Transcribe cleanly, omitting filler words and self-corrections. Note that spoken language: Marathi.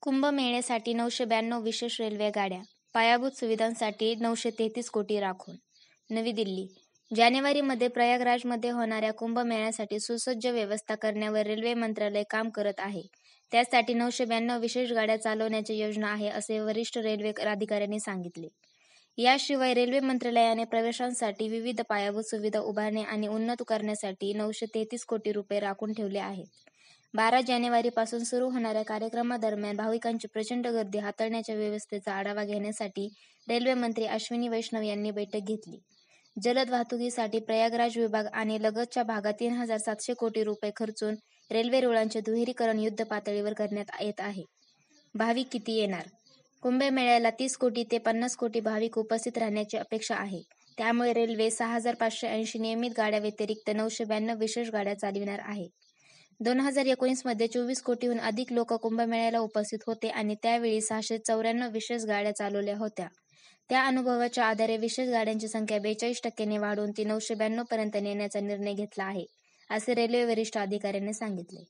कुंभमेळ्यासाठी 992 विशेष रेल्वे गाड्या, पायाभूत सुविधांसाठी 933 कोटी राखून. नवी दिल्ली. जानेवारीमध्ये प्रयागराजमध्ये होणाऱ्या कुंभमेळ्यासाठी सुसज्ज व्यवस्था करण्यावर रेल्वे मंत्रालय काम करत आहे. त्यासाठी 992 विशेष गाड्या चालवण्याची योजना आहे, असे वरिष्ठ रेल्वे अधिकाऱ्यांनी सांगितले. याशिवाय रेल्वे मंत्रालयाने प्रवाशांसाठी विविध पायाभूत सुविधा उभारणे आणि उन्नत करण्यासाठी 933 कोटी रुपये राखून ठेवले आहेत. 12 जानेवारीपासून सुरू होणाऱ्या कार्यक्रमादरम्यान भाविकांची प्रचंड गर्दी हाताळण्याच्या व्यवस्थेचा आढावा घेण्यासाठी रेल्वे मंत्री अश्विनी वैष्णव यांनी बैठक घेतली. जलद वाहतुकीसाठी प्रयागराज विभाग आणि लगतच्या भागात 3,700 कोटी रुपये खर्चून रेल्वे रुळांचे दुहेरीकरण युद्धपातळीवर करण्यात येत आहे. भाविक किती येणार? कुंभमेळ्याला 30 कोटी ते 50 कोटी भाविक उपस्थित राहण्याची अपेक्षा आहे. त्यामुळे रेल्वे 6,580 नियमित गाड्या व्यतिरिक्त 992 विशेष गाड्या चालविणार आहे. 2019 मध्ये 24 कोटीहून अधिक लोक कुंभमेळ्याला उपस्थित होते आणि त्यावेळी 694 विशेष गाड्या चालवल्या होत्या. त्या अनुभवाच्या आधारे विशेष गाड्यांची संख्या 42% वाढवून ती 992 पर्यंत नेण्याचा निर्णय घेतला आहे, असे रेल्वे वरिष्ठ अधिकाऱ्यांनी सांगितले.